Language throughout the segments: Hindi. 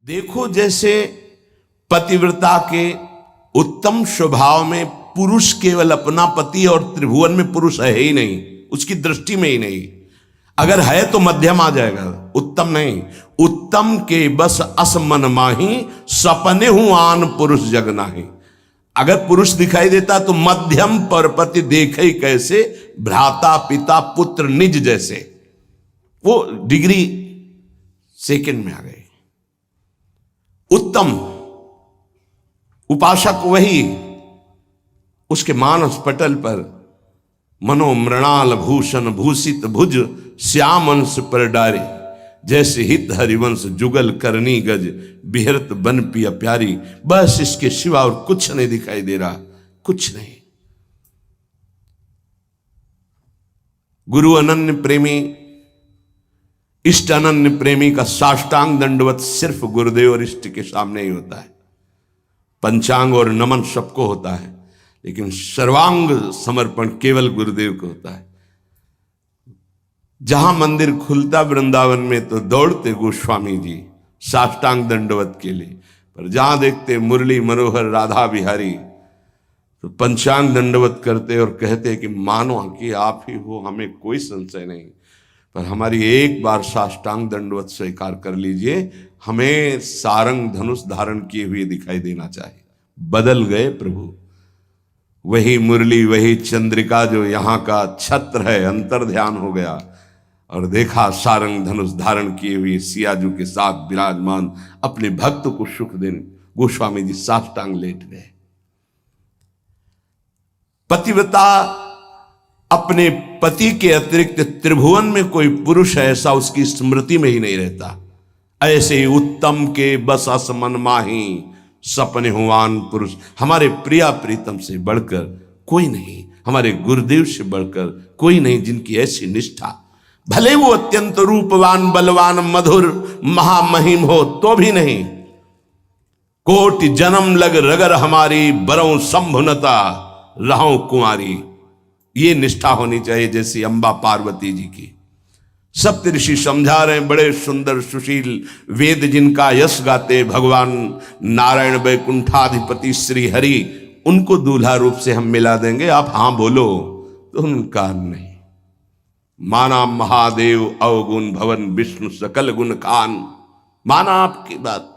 देखो जैसे पतिव्रता के उत्तम स्वभाव में पुरुष केवल अपना पति और त्रिभुवन में पुरुष है ही नहीं, उसकी दृष्टि में ही नहीं। अगर है तो मध्यम आ जाएगा, उत्तम नहीं। उत्तम के बस असमन माही, सपने हूं आन पुरुष जग नाही। अगर पुरुष दिखाई देता तो मध्यम परपति देखे कैसे, भ्राता पिता पुत्र निज जैसे। वो डिग्री सेकंड में आ गए। उत्तम उपासक वही, उसके मानस पटल पर मनोमृणाल भूषण भूषित भुज श्याम अंश पर डारे, जैसे हित हरिवंश जुगल करनी गज बिहरत बन पिया प्यारी। बस इसके सिवा और कुछ नहीं दिखाई दे रहा, कुछ नहीं। गुरु अनन्य प्रेमी, इष्ट अनन्य प्रेमी का साष्टांग दंडवत सिर्फ गुरुदेव और इष्ट के सामने ही होता है। पंचांग और नमन सबको होता है, लेकिन सर्वांग समर्पण केवल गुरुदेव को होता है। जहां मंदिर खुलता वृंदावन में तो दौड़ते गोस्वामी जी साष्टांग दंडवत के लिए, पर जहां देखते मुरली मनोहर राधा बिहारी तो पंचांग दंडवत करते और कहते कि मानो कि आप ही हो, हमें कोई संशय नहीं, पर हमारी एक बार साष्टांग दंडवत स्वीकार कर लीजिए, हमें सारंग धनुष धारण किए हुए दिखाई देना चाहिए। बदल गए प्रभु, वही मुरली वही चंद्रिका जो यहाँ का छत्र है, अंतर ध्यान हो गया और देखा सारंग धनुष धारण किए हुए सियाजू के साथ विराजमान अपने भक्त को सुख देने गोस्वामी जी साष्टांग लेट गए। पतिव्रता अपने पति के अतिरिक्त त्रिभुवन में कोई पुरुष ऐसा उसकी स्मृति में ही नहीं रहता। ऐसे ही उत्तम के बस असमन माही, सपने हुआन पुरुष। हमारे प्रिया प्रीतम से बढ़कर कोई नहीं, हमारे गुरुदेव से बढ़कर कोई नहीं, जिनकी ऐसी निष्ठा। भले वो अत्यंत रूपवान बलवान मधुर महामहिम हो तो भी नहीं। कोटि जन्म लग रगर हमारी, बरौं संभुनता रहूं कुंवारी। ये निष्ठा होनी चाहिए जैसी अंबा पार्वती जी की। सप्तऋषि समझा रहे हैं, बड़े सुंदर सुशील वेद जिनका यश गाते भगवान नारायण वैकुंठाधिपति श्री हरि, उनको दूल्हा रूप से हम मिला देंगे, आप हां बोलो तो उनका नहीं। माना महादेव अवगुण भवन विष्णु सकल गुण खान, माना आपकी बात,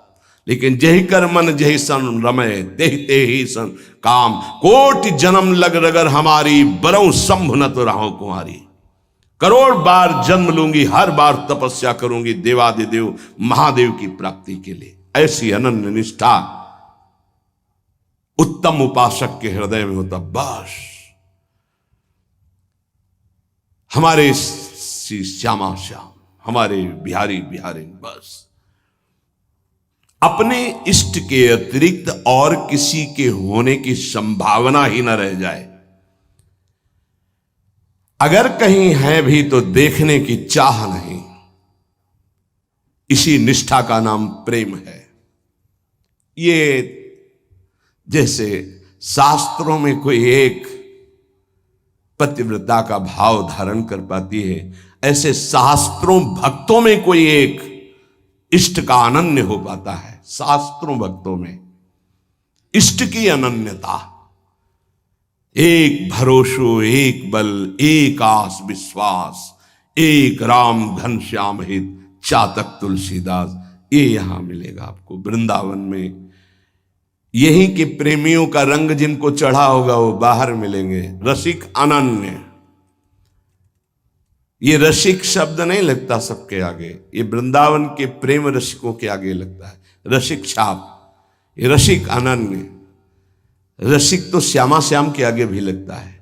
लेकिन जही कर मन जही सन रमय, ते ही सन काम। कोटि जन्म लग रगर हमारी, बरौं संभ न तो राहों कुंवारी। करोड़ बार जन्म लूंगी, हर बार तपस्या करूंगी देवादिदेव महादेव की प्राप्ति के लिए। ऐसी अनन्य निष्ठा उत्तम उपासक के हृदय में होता। बस हमारे श्यामा श्याम, हमारे बिहारी बिहारी, बस अपने इष्ट के अतिरिक्त और किसी के होने की संभावना ही न रह जाए। अगर कहीं है भी तो देखने की चाह नहीं। इसी निष्ठा का नाम प्रेम है। ये जैसे शास्त्रों में कोई एक पतिव्रता का भाव धारण कर पाती है, ऐसे शास्त्रों भक्तों में कोई एक इष्ट का अनन्य हो पाता है। शास्त्रों भक्तों में इष्ट की अनन्यता, एक भरोसो एक बल एक आस विश्वास, एक राम घनश्याम हित चातक तुलसीदास, ये यहां मिलेगा आपको वृंदावन में। यही के प्रेमियों का रंग जिनको चढ़ा होगा वो बाहर मिलेंगे। रसिक अनन्य, ये रसिक शब्द नहीं लगता सबके आगे, ये वृंदावन के प्रेम रसिकों के आगे लगता है। रसिक छाप, ये रसिक अनन्य। रसिक तो श्यामा श्याम के आगे भी लगता है।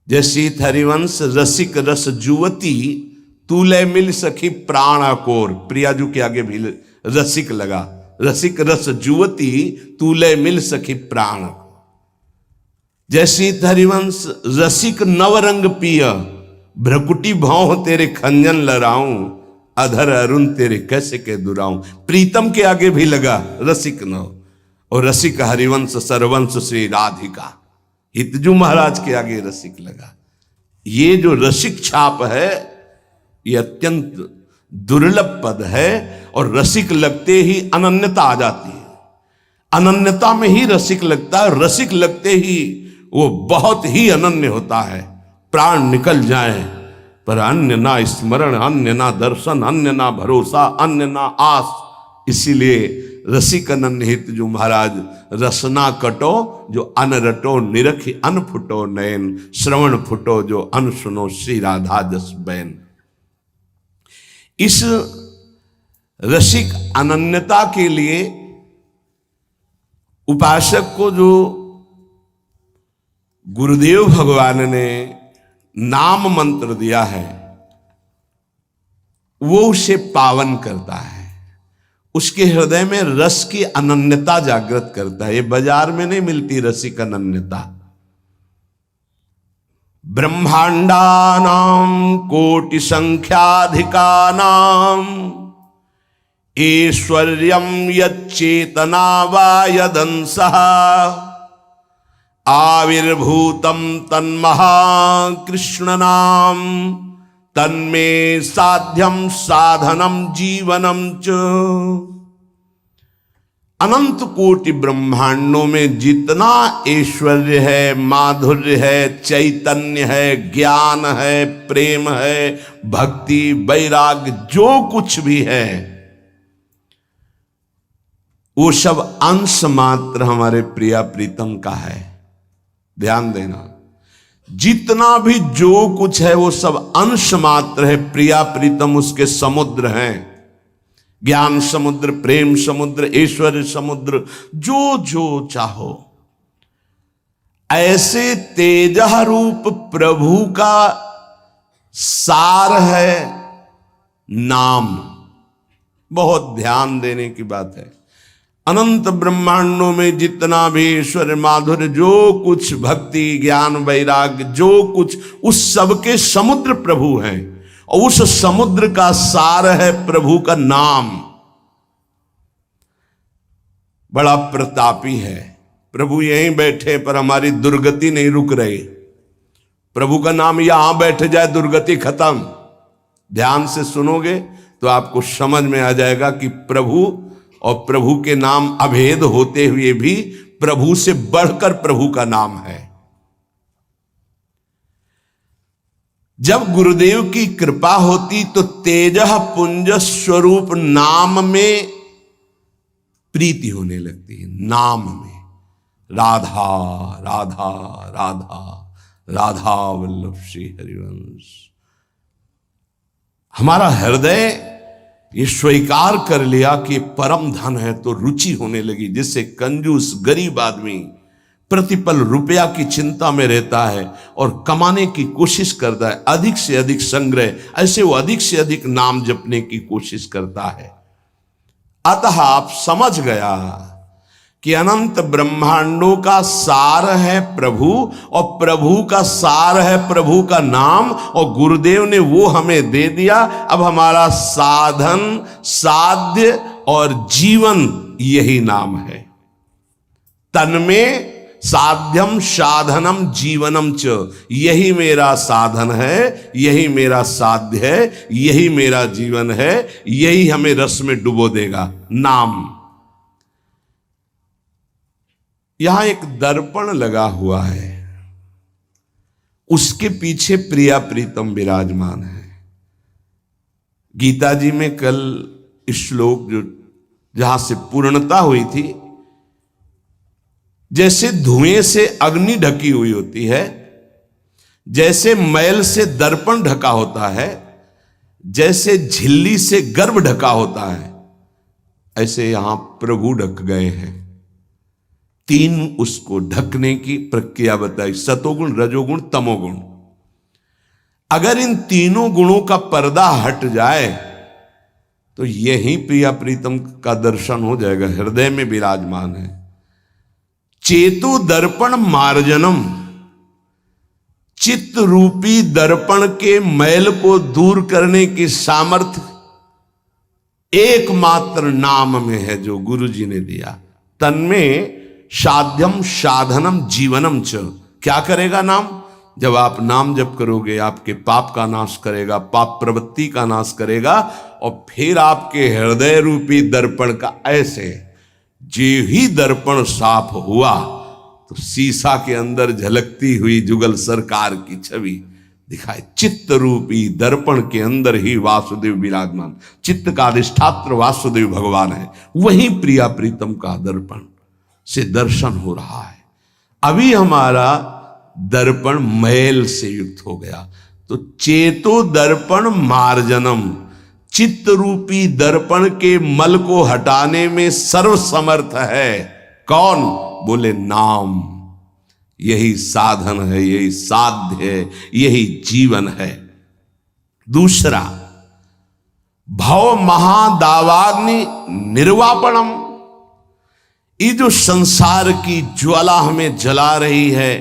जैसी हरिवंश रसिक रस जुवती, तूले मिल सखी प्राण अकोर। प्रियाजू के आगे भी रसिक लगा। रसिक रस जुवती, तूले मिल सखी प्राण। जैसी हरिवंश रसिक नवरंग पिय, भ्रकुटी भौं तेरे खंजन लड़ाऊं, अधर अरुण तेरे कैसे के दुराऊं। प्रीतम के आगे भी लगा रसिक नव। और रसिक हरिवंश सरवंश श्री राधिका, हितजू महाराज के आगे रसिक लगा। ये जो रसिक छाप है ये अत्यंत दुर्लभ पद है और रसिक लगते ही अनन्यता आ जाती है। अनन्यता में ही रसिक लगता है, रसिक लगते ही वो बहुत ही अनन्य होता है। प्राण निकल जाए पर अन्य ना स्मरण, अन्य ना दर्शन, अन्य ना भरोसा, अन्य ना आस। इसीलिए रसिक अनन्य हित जो महाराज, रसना कटो जो अन रटो, निरखी अन फुटो नयन, श्रवण फुटो जो अन सुनो, श्री राधा जस बैन। इस रसिक अनन्यता के लिए उपासक को जो गुरुदेव भगवान ने नाम मंत्र दिया है वो उसे पावन करता है, उसके हृदय में रस की अनन्यता जागृत करता है। ये बाजार में नहीं मिलती रसिक अनन्यता। ब्रह्मांडानां कोटि संख्याधिकानां ऐश्वर्यं यच्चेतना वा यदंसः आविर्भूतं तन्महाकृष्ण नाम तन्मे साध्यम साधनम जीवनम च। अनंत कोटि ब्रह्मांडों में जितना ऐश्वर्य है, माधुर्य है, चैतन्य है, ज्ञान है, प्रेम है, भक्ति, वैराग्य, जो कुछ भी है वो सब अंश मात्र हमारे प्रिया प्रीतम का है। ध्यान देना, जितना भी जो कुछ है वो सब अंश मात्र है। प्रिया प्रीतम उसके समुद्र हैं, ज्ञान समुद्र, प्रेम समुद्र, ऐश्वर्य समुद्र, जो जो चाहो। ऐसे तेजः रूप प्रभु का सार है नाम। बहुत ध्यान देने की बात है। अनंत ब्रह्मांडों में जितना भी ईश्वर, माधुर्य, जो कुछ भक्ति, ज्ञान, वैराग्य, जो कुछ, उस सब के समुद्र प्रभु हैं और उस समुद्र का सार है प्रभु का नाम। बड़ा प्रतापी है प्रभु। यहीं बैठे पर हमारी दुर्गति नहीं रुक रही। प्रभु का नाम यहां बैठ जाए दुर्गति खत्म। ध्यान से सुनोगे तो आपको समझ में आ जाएगा कि प्रभु और प्रभु के नाम अभेद होते हुए भी प्रभु से बढ़कर प्रभु का नाम है। जब गुरुदेव की कृपा होती तो तेजः पुंज स्वरूप नाम में प्रीति होने लगती है। नाम में राधा राधा राधा राधा वल्लभ श्री हरिवंश। हमारा हृदय ये स्वीकार कर लिया कि परम धन है तो रुचि होने लगी। जिससे कंजूस गरीब आदमी प्रतिपल रुपया की चिंता में रहता है और कमाने की कोशिश करता है, अधिक से अधिक संग्रह, ऐसे वो अधिक से अधिक नाम जपने की कोशिश करता है। अतः आप समझ गया कि अनंत ब्रह्मांडों का सार है प्रभु और प्रभु का सार है प्रभु का नाम, और गुरुदेव ने वो हमें दे दिया। अब हमारा साधन, साध्य और जीवन यही नाम है। तन्मे साध्यम साधनम जीवनम च। यही मेरा साधन है, यही मेरा साध्य है, यही मेरा जीवन है, यही हमें रस में डुबो देगा। नाम। यहां एक दर्पण लगा हुआ है, उसके पीछे प्रिया प्रीतम विराजमान है। गीता जी में कल श्लोक जो जहां से पूर्णता हुई थी, जैसे धुएं से अग्नि ढकी हुई होती है, जैसे मैल से दर्पण ढका होता है, जैसे झिल्ली से गर्भ ढका होता है, ऐसे यहां प्रभु ढक गए हैं। तीन उसको ढकने की प्रक्रिया बताई, सतोगुण, रजोगुण, तमोगुण। अगर इन तीनों गुणों का पर्दा हट जाए तो यही प्रिया प्रीतम का दर्शन हो जाएगा। हृदय में विराजमान है। चेतु दर्पण मार्जनम। चित्त रूपी दर्पण के मैल को दूर करने की सामर्थ्य एकमात्र नाम में है जो गुरु जी ने दिया। तन्मे साध्यम साधनम जीवनम च। क्या करेगा नाम? जब आप नाम जप करोगे आपके पाप का नाश करेगा, पाप प्रवृत्ति का नाश करेगा, और फिर आपके हृदय रूपी दर्पण का ऐसे जे ही दर्पण साफ हुआ तो शीशा के अंदर झलकती हुई जुगल सरकार की छवि दिखाए। चित्त रूपी दर्पण के अंदर ही वासुदेव विराजमान, चित्त का अधिष्ठात्र वासुदेव भगवान है, वही प्रिया प्रीतम का दर्पण से दर्शन हो रहा है। अभी हमारा दर्पण मैल से युक्त हो गया, तो चेतो दर्पण मार्जनम, चित्त रूपी दर्पण के मल को हटाने में सर्वसमर्थ है कौन? बोले नाम। यही साधन है, यही साध्य है, यही जीवन है। दूसरा, भव महादावाग्नि निर्वापणम, ये जो संसार की ज्वाला हमें जला रही है,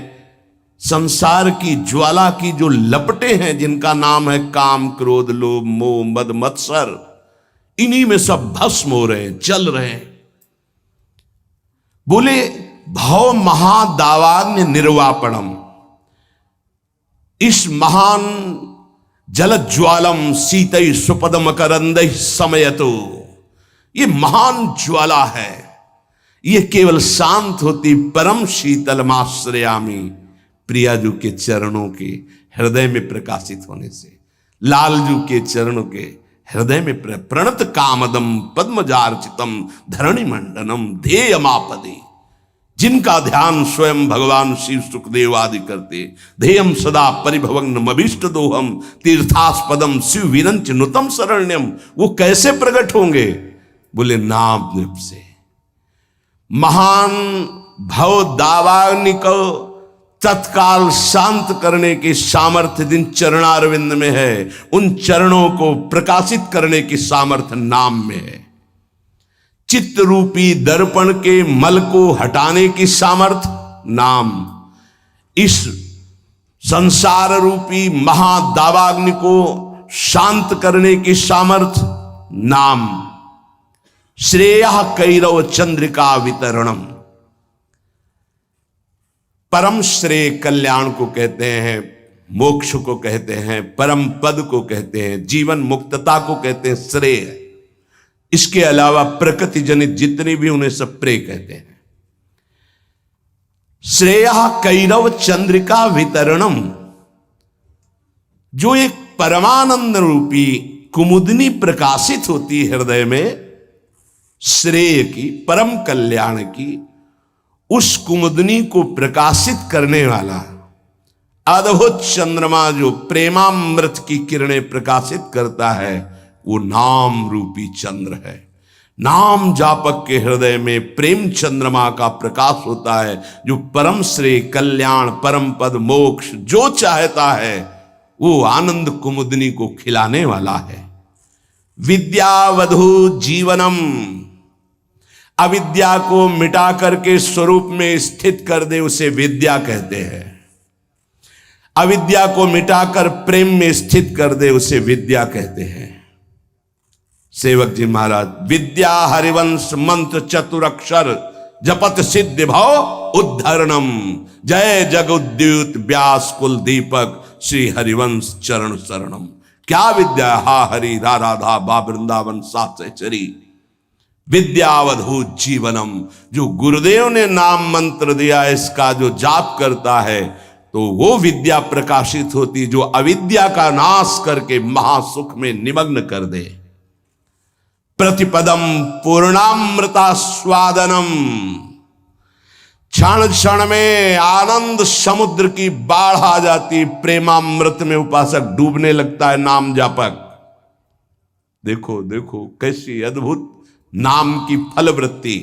संसार की ज्वाला की जो लपटे हैं जिनका नाम है काम क्रोध लोभ मोह मद मत्सर, इन्हीं में सब भस्म हो रहे हैं, जल रहे हैं। बोले भव महादावाग्नि निर्वापणम, इस महान जल ज्वालम शीतई सुपदम करंद समयतो, ये महान ज्वाला है, ये केवल शांत होती परम शीतलमाश्रयामी, प्रियाजू के चरणों के हृदय में प्रकाशित होने से, लालजू के चरणों के हृदय में प्रणत कामदम पद्मजार्चितम धरणि मंडनम ध्येयमापदे, जिनका ध्यान स्वयं भगवान शिव सुखदेव आदि करते, ध्येयम सदा परिभवग्नमभीष्ट दोहम तीर्थास्पदम शिव विरंच नुतम शरण्यम, वो कैसे प्रकट होंगे? बोले नाम जप से। महान भव दावाग्नि को तत्काल शांत करने की सामर्थ्य जिन चरणारविंद में है, उन चरणों को प्रकाशित करने की सामर्थ्य नाम में है। चित्त रूपी दर्पण के मल को हटाने की सामर्थ्य नाम, इस संसार रूपी महादावाग्नि को शांत करने की सामर्थ्य नाम। श्रेयः कैरव चंद्रिका वितरणम, परम श्रेय कल्याण को कहते हैं, मोक्ष को कहते हैं, परम पद को कहते हैं, जीवन मुक्तता को कहते हैं श्रेय। इसके अलावा प्रकृति जनित जितने भी उन्हें सब प्रेय कहते हैं। श्रेयः कैरव चंद्रिका वितरणम, जो एक परमानंद रूपी कुमुदनी प्रकाशित होती है हृदय में, श्रेय की, परम कल्याण की, उस कुमुदनी को प्रकाशित करने वाला अद्भुत चंद्रमा जो प्रेमामृत की किरणें प्रकाशित करता है, वो नाम रूपी चंद्र है। नाम जापक के हृदय में प्रेम चंद्रमा का प्रकाश होता है, जो परम श्रेय कल्याण परम पद मोक्ष जो चाहता है वो आनंद कुमुदनी को खिलाने वाला है। विद्यावधु जीवनम, अविद्या को मिटा करके स्वरूप में स्थित कर दे उसे विद्या कहते हैं। अविद्या को मिटाकर प्रेम में स्थित कर दे उसे विद्या कहते हैं। सेवक जी महाराज, विद्या हरिवंश मंत्र चतुरक्षर जपत सिद्ध भव उद्धरणम, जय जगुद्युत व्यास कुल दीपक श्री हरिवंश चरण शरणम। क्या विद्या? हा हरि रा राधा बा वृंदावन साचरी, विद्यावधूत जीवनम, जो गुरुदेव ने नाम मंत्र दिया इसका जो जाप करता है तो वो विद्या प्रकाशित होती, जो अविद्या का नाश करके महासुख में निमग्न कर दे। प्रतिपदम पूर्णामृता स्वादनम, क्षण क्षण में आनंद समुद्र की बाढ़ आ जाती, प्रेमामृत में उपासक डूबने लगता है नाम जापक। देखो देखो कैसी अद्भुत नाम की फलवृत्ति।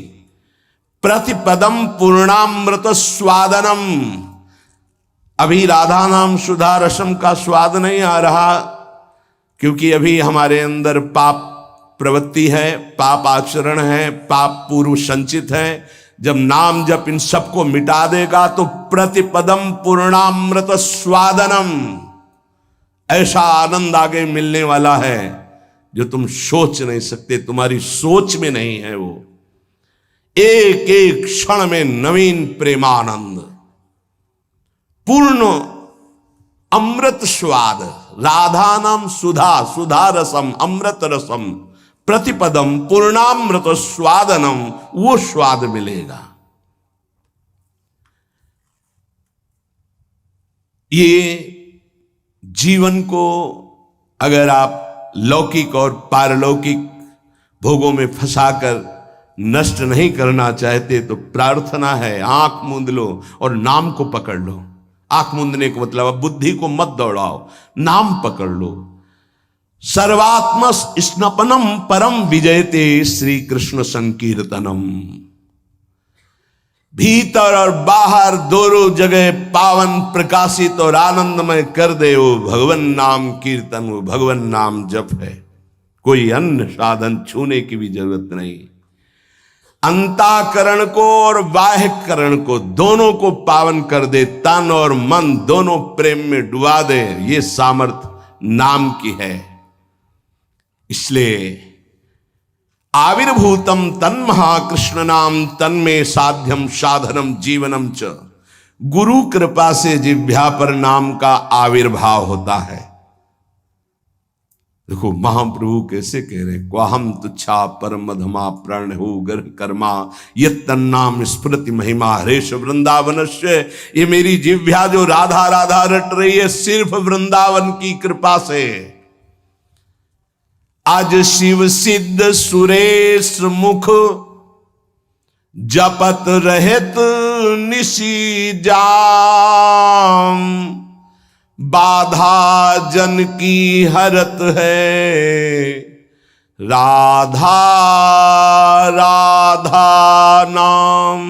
प्रतिपदम पूर्णामृत स्वादनम, अभी राधा नाम सुधा रसम का स्वाद नहीं आ रहा, क्योंकि अभी हमारे अंदर पाप प्रवृत्ति है, पाप आचरण है, पाप पूर्व संचित है। जब नाम जप इन सबको मिटा देगा तो प्रतिपदम पूर्णामृत स्वादनम, ऐसा आनंद आगे मिलने वाला है जो तुम सोच नहीं सकते, तुम्हारी सोच में नहीं है। वो एक एक क्षण में नवीन प्रेमानंद, पूर्ण अमृत स्वाद, राधा नाम सुधा, सुधा रसम, अमृत रसम, प्रतिपदम पूर्णामृत स्वादनम, वो स्वाद मिलेगा। ये जीवन को अगर आप लौकिक और पारलौकिक भोगों में फंसाकर नष्ट नहीं करना चाहते तो प्रार्थना है, आंख मूंद लो और नाम को पकड़ लो। आंख मूंदने का मतलब अब बुद्धि को मत दौड़ाओ, नाम पकड़ लो। सर्वात्म स्नपनम परम विजयते श्री कृष्ण संकीर्तनम। भीतर और बाहर दोनों जगह पावन प्रकाशित और आनंदमय कर दे वो भगवान नाम कीर्तन, वो भगवान नाम जप है। कोई अन्य साधन छूने की भी जरूरत नहीं। अंताकरण को और बाह्यकरण को दोनों को पावन कर दे, तन और मन दोनों प्रेम में डुबा दे, ये सामर्थ्य नाम की है। इसलिए आविर्भूतम तन महाकृष्ण नाम तन्मे साध्यम साधनम जीवनम च। गुरु कृपा से जिह्वा पर नाम का आविर्भाव होता है। देखो महाप्रभु कैसे कह रहे, क्वाहम तुच्छा परम मधमा प्रण हो गर्भ कर्मा यत्तन्नाम स्मृति महिमा हरेश वृंदावनस्य। ये मेरी जिह्वा जो राधा राधा रट रही है सिर्फ वृंदावन की कृपा से। आज शिव सिद्ध सुरेश मुख जपत रहत निशी जाम। बाधा जन की हरत है राधा राधा नाम।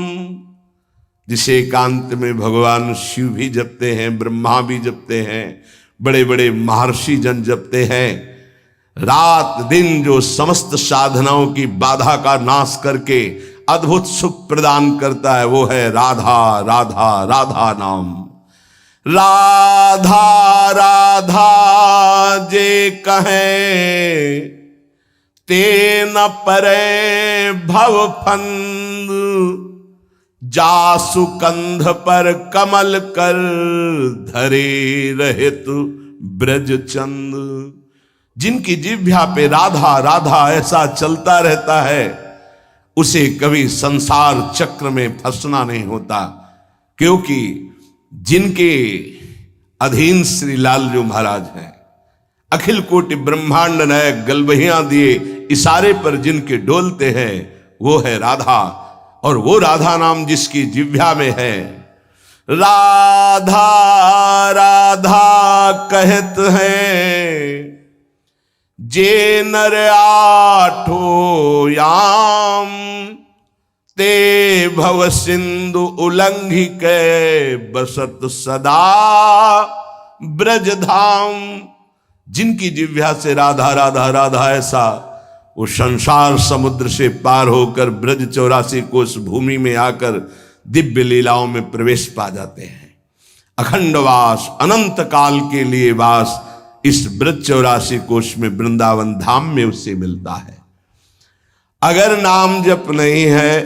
जिसे एकांत में भगवान शिव भी जपते हैं, ब्रह्मा भी जपते हैं, बड़े बड़े महर्षि जन जपते हैं। रात दिन जो समस्त साधनाओं की बाधा का नाश करके अद्भुत सुख प्रदान करता है वो है राधा राधा राधा नाम। राधा राधा जे कहे ते न परे भव फंद। जासु कंध पर कमल कर धरे रहित ब्रज चंद। जिनकी जिह्वा पे राधा राधा ऐसा चलता रहता है उसे कभी संसार चक्र में फंसना नहीं होता, क्योंकि जिनके अधीन श्री लालजू महाराज हैं, अखिल कोटि ब्रह्मांड नायक गलबहियां दिए इशारे पर जिनके डोलते हैं वो है राधा। और वो राधा नाम जिसकी जिह्वा में है, राधा राधा कहत हैं जे नर आठो याम। ते भव सिंधु उल्लंघि के बसत सदा ब्रज धाम। जिनकी जिह्वा से राधा राधा राधा ऐसा वो संसार समुद्र से पार होकर ब्रज 84 कोस भूमि में आकर दिव्य लीलाओं में प्रवेश पा जाते हैं। अखंड वास, अनंत काल के लिए वास इस ब्रज 84 कोश में वृंदावन धाम में उससे मिलता है। अगर नाम जप नहीं है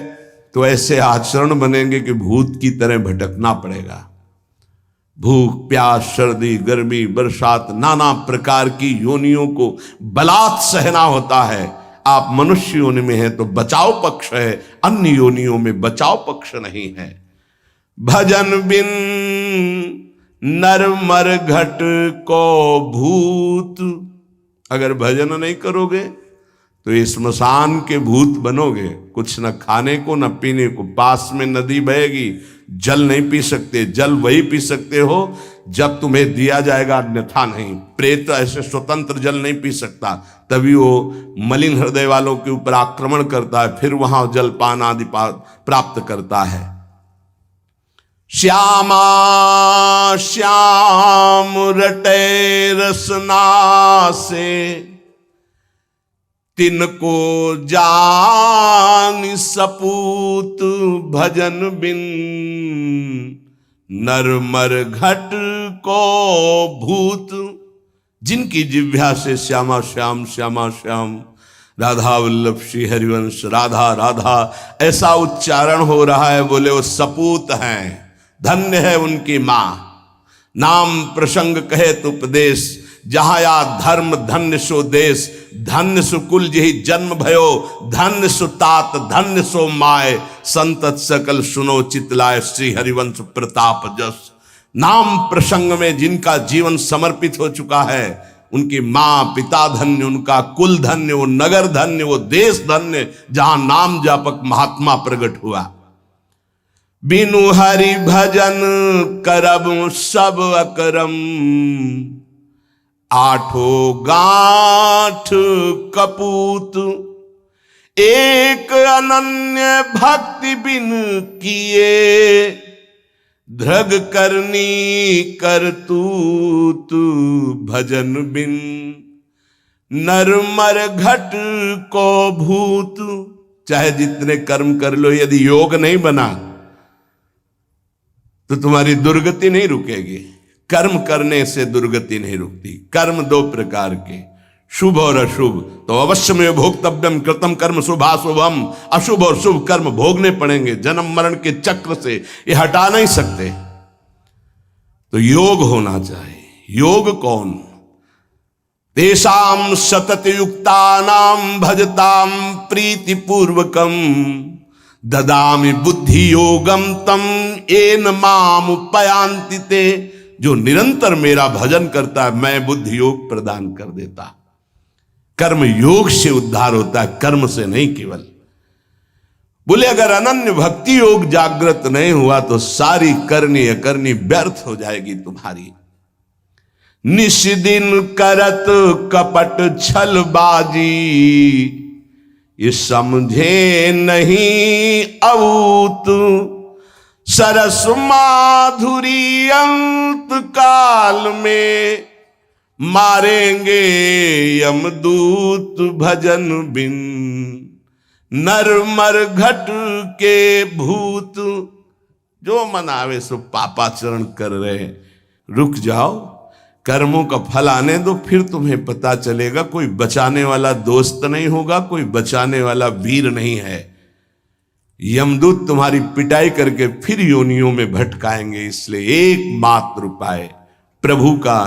तो ऐसे आचरण बनेंगे कि भूत की तरह भटकना पड़ेगा। भूख प्यास सर्दी गर्मी बरसात नाना प्रकार की योनियों को बलात् सहना होता है। आप मनुष्य योनि में हैं तो बचाव पक्ष है, अन्य योनियों में बचाव पक्ष नहीं है। भजन बिन नर मर घट को भूत। अगर भजन नहीं करोगे तो ये स्मशान के भूत बनोगे। कुछ न खाने को न पीने को, पास में नदी बहेगी, जल नहीं पी सकते। जल वही पी सकते हो जब तुम्हें दिया जाएगा, अन्यथा नहीं। प्रेत ऐसे स्वतंत्र जल नहीं पी सकता, तभी वो मलिन हृदय वालों के ऊपर आक्रमण करता है, फिर वहां जलपान आदि प्राप्त करता है। श्यामा श्याम रटे रसना से तिनको जान सपूत। भजन बिन नर मर घट को भूत। जिनकी जिह्वा से श्यामा श्याम श्यामा श्याम राधा वल्लभ श्री हरिवंश राधा राधा ऐसा उच्चारण हो रहा है, बोले वो सपूत हैं, धन्य है उनकी मां। नाम प्रसंग कहे तो उपदेश, जहां या धर्म धन्य सो देश, धन्य सुकुल जही जन्म भयो, धन्य सुतात धन्य सो माय, संतत सकल सुनो चितलाय, श्री हरिवंश प्रताप जस। नाम प्रसंग में जिनका जीवन समर्पित हो चुका है, उनकी मां पिता धन्य, उनका कुल धन्य, वो नगर धन्य, वो देश धन्य, जहां नाम जापक महात्मा प्रकट हुआ। बिनु हरि भजन करब सब अकरम, आठो गांठ कपूत, एक अनन्य भक्ति बिन किए, धृग करनी करतूत भजन बिन, नरमर घट को भूत। चाहे जितने कर्म कर लो, यदि योग नहीं बना तो तुम्हारी दुर्गति नहीं रुकेगी। कर्म करने से दुर्गति नहीं रुकती। कर्म दो प्रकार के, शुभ और अशुभ। तो अवश्य में भोक्तव्यम कृतम कर्म शुभाशुभम, अशुभ और शुभ कर्म भोगने पड़ेंगे। जन्म मरण के चक्र से ये हटा नहीं सकते। तो योग होना चाहिए। योग कौन? तेषाम सतत युक्तानाम भजताम प्रीति पूर्वकम, ददामि बुद्धि योगम तम येन माम उपयांति ते। जो निरंतर मेरा भजन करता है, मैं बुद्धि योग प्रदान कर देता। कर्म योग से उद्धार होता है, कर्म से नहीं केवल। बोले अगर अनन्य भक्ति योग जागृत नहीं हुआ तो सारी करनी अकरनी व्यर्थ हो जाएगी तुम्हारी। निश दिन करत कपट छलबाजी, ये समझे नहीं अऊत, सरस माधुरी अंत काल में, मारेंगे यमदूत भजन बिन, नरमर घट के भूत। जो मन आवे सो पापाचरण कर रहे, रुक जाओ, कर्मों का फल आने दो, फिर तुम्हें पता चलेगा। कोई बचाने वाला दोस्त नहीं होगा, कोई बचाने वाला वीर नहीं है। यमदूत तुम्हारी पिटाई करके फिर योनियों में भटकाएंगे। इसलिए एकमात्र उपाय प्रभु का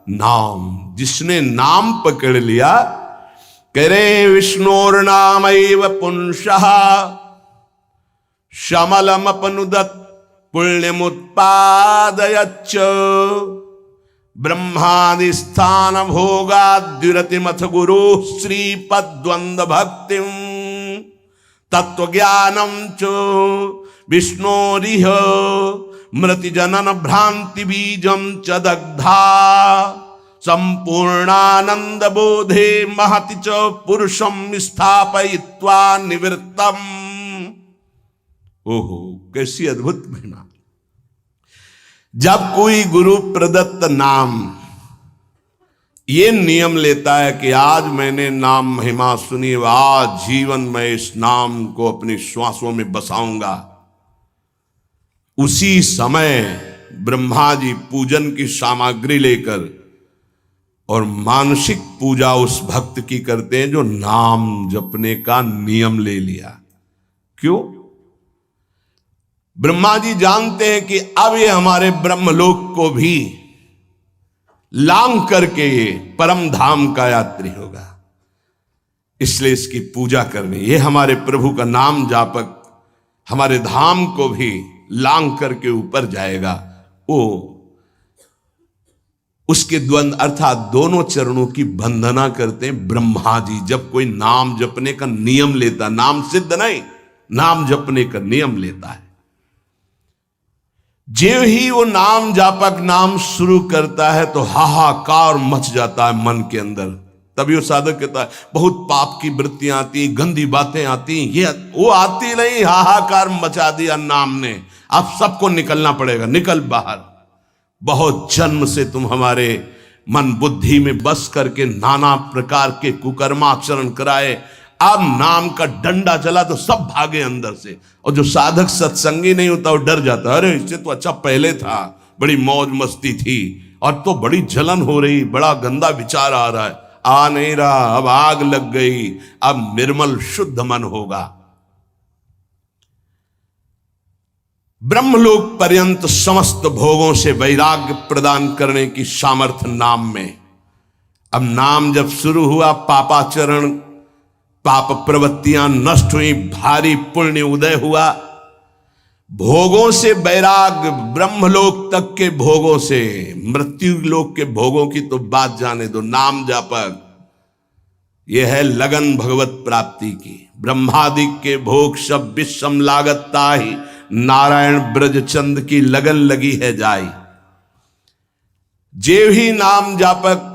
नाम। जिसने नाम पकड़ लिया, कह रहे विष्णोर नामैव पुंसः, शमलमपनुदत् पुण्यमुत्पादयच्च, ब्रह्मादि स्थान भोगाद्युरतिमथ गुरु श्रीपद्वंद भक्तिम, तत्वज्ञानम च विष्णोरिह मृति जनन भ्रांति बीजम च दग्धा, संपूर्णानंद बोधे महति च पुरुषम स्थापयित्वा निवृत्तम। ओहो, कैसी अद्भुत महिमा। जब कोई गुरु प्रदत्त नाम ये नियम लेता है कि आज मैंने नाम महिमा सुनी, आज जीवन में इस नाम को अपनी श्वासों में बसाऊंगा, उसी समय ब्रह्मा जी पूजन की सामग्री लेकर और मानसिक पूजा उस भक्त की करते हैं जो नाम जपने का नियम ले लिया। क्यों? ब्रह्मा जी जानते हैं कि अब ये हमारे ब्रह्मलोक को भी लांघ करके ये परम धाम का यात्री होगा, इसलिए इसकी पूजा करनी। ये हमारे प्रभु का नाम जापक हमारे धाम को भी लांघ करके ऊपर जाएगा। वो उसके द्वंद अर्थात दोनों चरणों की वंदना करते हैं ब्रह्मा जी। जब कोई नाम जपने का नियम लेता, नाम सिद्ध नहीं, नाम जपने का नियम लेता है, जो ही वो नाम जापक नाम शुरू करता है तो हाहाकार मच जाता है मन के अंदर। तभी वो साधक कहता है बहुत पाप की वृत्तियां आती, गंदी बातें आती, ये वो आती नहीं, हाहाकार मचा दिया नाम ने। अब सबको निकलना पड़ेगा, निकल बाहर। बहुत जन्म से तुम हमारे मन बुद्धि में बस करके नाना प्रकार के कुकर्माचरण कराए, अब नाम का डंडा चला तो सब भागे अंदर से। और जो साधक सत्संगी नहीं होता वो डर जाता, अरे इससे तो अच्छा पहले था, बड़ी मौज मस्ती थी, और तो बड़ी जलन हो रही, बड़ा गंदा विचार आ रहा है। आ नहीं रहा, अब आग लग गई, अब निर्मल शुद्ध मन होगा। ब्रह्मलोक पर्यंत समस्त भोगों से वैराग्य प्रदान करने की सामर्थ्य नाम में। अब नाम जब शुरू हुआ, पापाचरण, पाप प्रवृत्तियां नष्ट हुई, भारी पुण्य उदय हुआ, भोगों से वैराग्य, ब्रह्मलोक तक के भोगों से, मृत्यु लोक के भोगों की तो बात जाने दो। नाम जापक यह है लगन भगवत प्राप्ति की। ब्रह्मादि के भोग सब विषम लागता ही, नारायण ब्रजचंद की लगन लगी है जाई। जे ही नाम जापक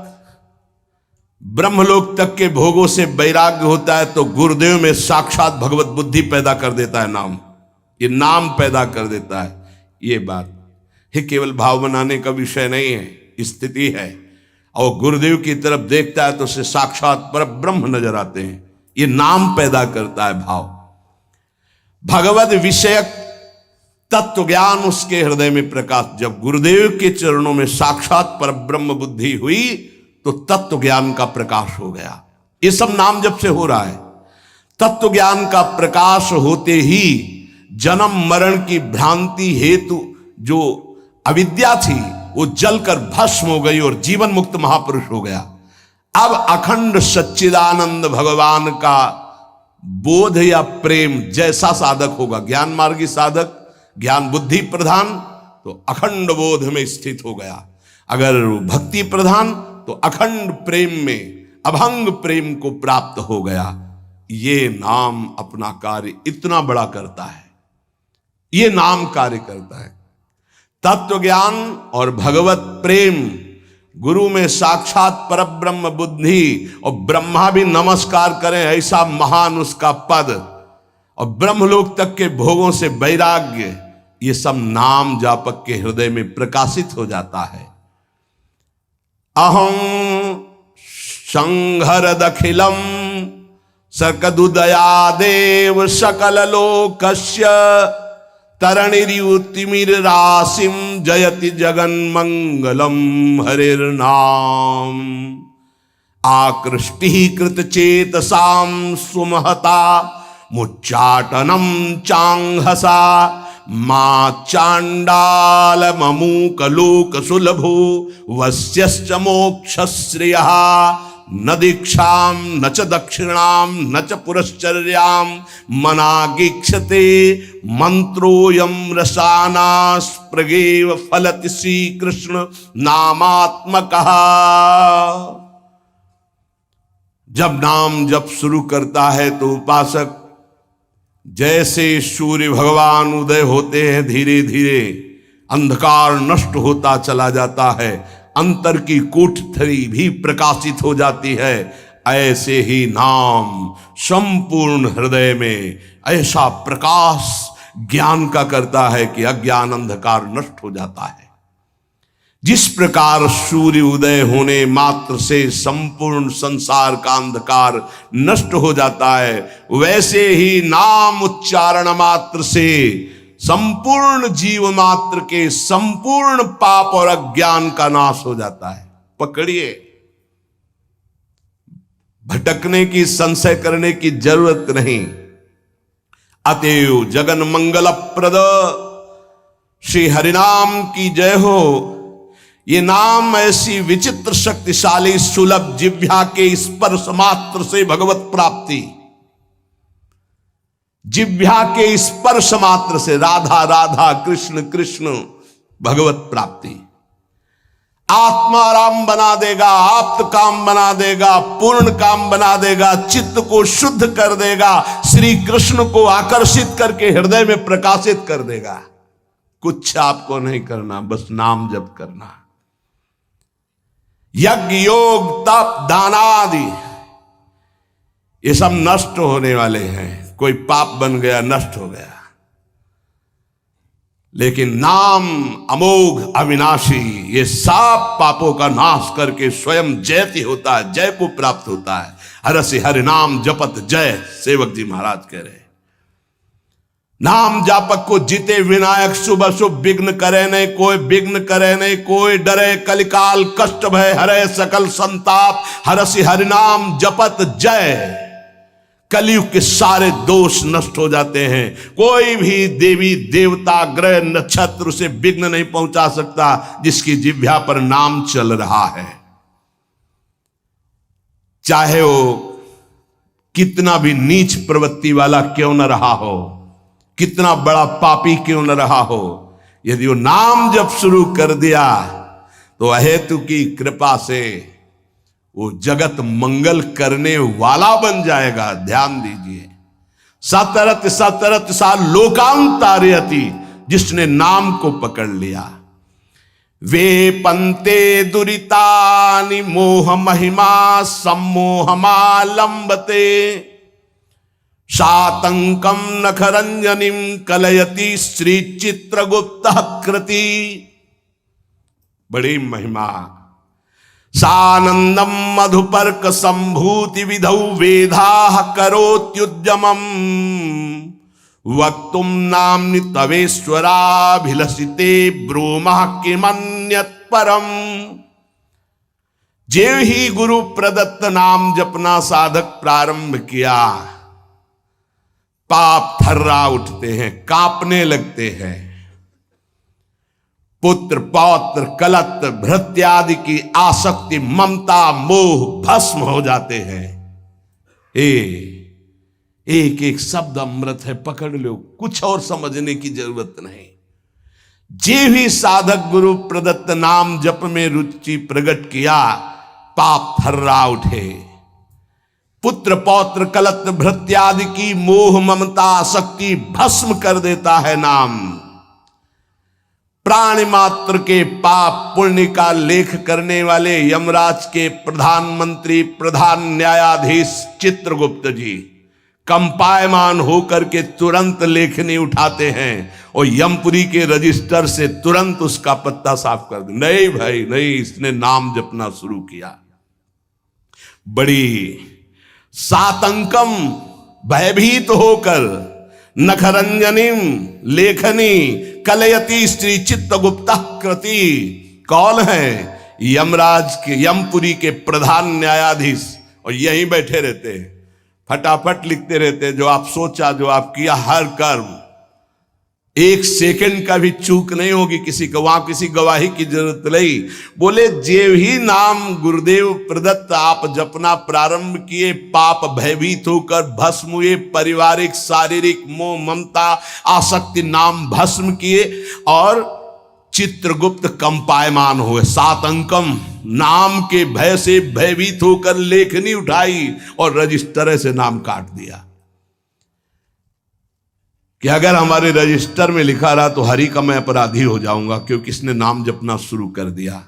ब्रह्मलोक तक के भोगों से वैराग्य होता है तो गुरुदेव में साक्षात भगवत बुद्धि पैदा कर देता है। नाम, ये नाम पैदा कर देता है। ये बात है, केवल भाव बनाने का विषय नहीं है, स्थिति है। और गुरुदेव की तरफ देखता है तो उसे साक्षात पर ब्रह्म नजर आते हैं। ये नाम पैदा करता है भाव। भगवत विषयक तत्व ज्ञान उसके हृदय में प्रकाश। जब गुरुदेव के चरणों में साक्षात पर ब्रह्म बुद्धि हुई तो तत्व ज्ञान का प्रकाश हो गया। ये सब नाम जब से हो रहा है। तत्व ज्ञान का प्रकाश होते ही जन्म मरण की भ्रांति हेतु जो अविद्या थी वो जलकर भस्म हो गई और जीवन मुक्त महापुरुष हो गया। अब अखंड सच्चिदानंद भगवान का बोध या प्रेम जैसा साधक होगा, ज्ञान मार्गी साधक, ज्ञान बुद्धि प्रधान, तो अखंड बोध में स्थित हो गया। अगर भक्ति प्रधान तो अखंड प्रेम में, अभंग प्रेम को प्राप्त हो गया। ये नाम अपना कार्य इतना बड़ा करता है। ये नाम कार्य करता है। तत्व ज्ञान और भगवत प्रेम, गुरु में साक्षात परब्रह्म बुद्धि, और ब्रह्मा भी नमस्कार करें ऐसा महान उसका पद, और ब्रह्मलोक तक के भोगों से वैराग्य, ये सब नाम जापक के हृदय में प्रकाशित हो जाता है। अहं संहरदखिलम सकदुदयादेव सकल लोकस्य तरणिर्युतिमिर राशिम जयति जगन्मंगलम हरिर्नाम। आकृष्टि कृत चेतसाम सुमहता मुच्चाटनम चांहसा मा चांडाल ममूक लोक सुलभो वस्यश्च मोक्षश्रियः न दीक्षाम न च दक्षिणाम न च पुरश्चर्याम मनागीक्षते मंत्रोयम रसानास्प्रगेव फलति श्री कृष्ण नामात्मकः। जब नाम जप शुरू करता है तो उपासक जैसे सूर्य भगवान उदय होते हैं, धीरे धीरे अंधकार नष्ट होता चला जाता है, अंतर की कोठरी भी प्रकाशित हो जाती है। ऐसे ही नाम संपूर्ण हृदय में ऐसा प्रकाश ज्ञान का करता है कि अज्ञान अंधकार नष्ट हो जाता है। जिस प्रकार सूर्य उदय होने मात्र से संपूर्ण संसार का अंधकार नष्ट हो जाता है, वैसे ही नाम उच्चारण मात्र से संपूर्ण जीव मात्र के संपूर्ण पाप और अज्ञान का नाश हो जाता है। पकड़िए, भटकने की, संशय करने की जरूरत नहीं। अतएव जगन मंगल प्रद श्री हरिनाम की जय हो। ये नाम ऐसी विचित्र शक्तिशाली सुलभ जिह्वा के स्पर्श मात्र से भगवत प्राप्ति, जिह्वा के स्पर्श मात्र से राधा राधा कृष्ण कृष्ण भगवत प्राप्ति आत्माराम बना देगा, आप्त काम बना देगा, पूर्ण काम बना देगा, चित्त को शुद्ध कर देगा, श्री कृष्ण को आकर्षित करके हृदय में प्रकाशित कर देगा। कुछ आपको नहीं करना, बस नाम जप करना। यज्ञ योग तप दान आदि ये सब नष्ट होने वाले हैं। कोई पाप बन गया, नष्ट हो गया, लेकिन नाम अमोघ अविनाशी ये सब पापों का नाश करके स्वयं जयति होता है, जय को प्राप्त होता है। हरसि हरि नाम जपत जय, सेवक जी महाराज कह रहे। नाम जापक को जीते विनायक शुभ शुभ विघ्न करे नहीं कोई, विघ्न करे नहीं कोई, डरे कलिकाल कष्ट भय हरे सकल संताप। हरसि हरि नाम जपत जय, कलयुग के सारे दोष नष्ट हो जाते हैं। कोई भी देवी देवता ग्रह नक्षत्र उसे विघ्न नहीं पहुंचा सकता जिसकी जिह्वा पर नाम चल रहा है। चाहे वो कितना भी नीच प्रवृत्ति वाला क्यों न रहा हो, कितना बड़ा पापी क्यों न रहा हो, यदि वो नाम जब शुरू कर दिया तो अहेतु की कृपा से वो जगत मंगल करने वाला बन जाएगा। ध्यान दीजिए, सतरत सतरत सा लोकांतारयति, जिसने नाम को पकड़ लिया। वे पंते दुरितानि मोह महिमा सम्मोहमालंबते, सातंकम नखरंजनिम कलयति श्री चित्रगुप्त कृति। बड़ी महिमा। सानंदम मधुपर्क संभूति विधौ वेदाः करोत्युद्यमम्, वक्तुम नाम्नि तवेश्वराभिलषिते ब्रूमः किमन्यत् परम। जेव ही गुरु प्रदत्त नाम जपना साधक प्रारंभ किया, पाप थर्रा उठते हैं, कांपने लगते हैं। पुत्र पौत्र कलत्र भृत्यादि की आसक्ति ममता मोह भस्म हो जाते हैं। एक एक शब्द अमृत है, पकड़ लो, कुछ और समझने की जरूरत नहीं। जे भी साधक गुरु प्रदत्त नाम जप में रुचि प्रकट किया, पाप थर्रा उठे। पुत्र पौत्र कलत्र भृत्यादि की मोह ममता आसक्ति भस्म कर देता है नाम। प्राणी मात्र के पाप पुण्य का लेख करने वाले यमराज के प्रधानमंत्री प्रधान न्यायाधीश चित्रगुप्त जी कंपायमान होकर के तुरंत लेखनी उठाते हैं और यमपुरी के रजिस्टर से तुरंत उसका पत्ता साफ कर दे। नहीं भाई नहीं, इसने नाम जपना शुरू किया। बड़ी सातंकम भयभीत होकर नखरंजनिम लेखनी कलयति श्री चित्रगुप्त कृति। कौन है? यमराज के यमपुरी के प्रधान न्यायाधीश, और यहीं बैठे रहते हैं, फटाफट लिखते रहते हैं। जो आप सोचा, जो आप किया, हर कर्म एक सेकंड का भी चूक नहीं होगी किसी को, वहां किसी गवाही की जरूरत नहीं। बोले जेव ही नाम गुरुदेव प्रदत्त आप जपना प्रारंभ किए, पाप भयभीत होकर भस्म हुए, पारिवारिक शारीरिक मोह ममता आसक्ति नाम भस्म किए और चित्रगुप्त कंपायमान हुए। सातंकम नाम के भय से भयभीत होकर लेखनी उठाई और रजिस्टर से नाम काट दिया कि अगर हमारे रजिस्टर में लिखा रहा तो हरि का मैं अपराधी हो जाऊंगा, क्योंकि इसने नाम जपना शुरू कर दिया।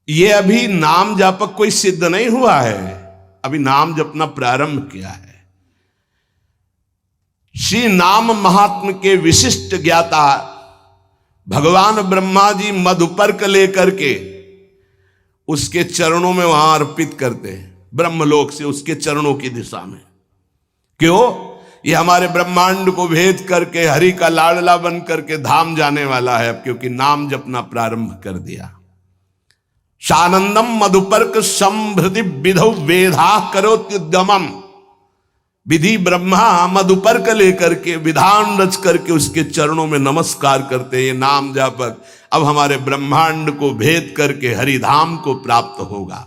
ये अभी नाम जापक कोई सिद्ध नहीं हुआ है, अभी नाम जपना प्रारंभ किया है। श्री नाम महात्म के विशिष्ट ज्ञाता भगवान ब्रह्मा जी मधुपर्क लेकर के उसके चरणों में वहां अर्पित करते हैं, ब्रह्मलोक से उसके चरणों की दिशा में। क्यों? ये हमारे ब्रह्मांड को भेद करके हरि का लाडला बन करके धाम जाने वाला है, क्योंकि नाम जपना प्रारंभ कर दिया। सानंदम मधुपर्क संभृति विधौ वेधा करोत्युद्यमम्। विधि ब्रह्मा मधुपर्क लेकर के विधान रच करके उसके चरणों में नमस्कार करते हैं। नाम जापक अब हमारे ब्रह्मांड को भेद करके हरिधाम को प्राप्त होगा।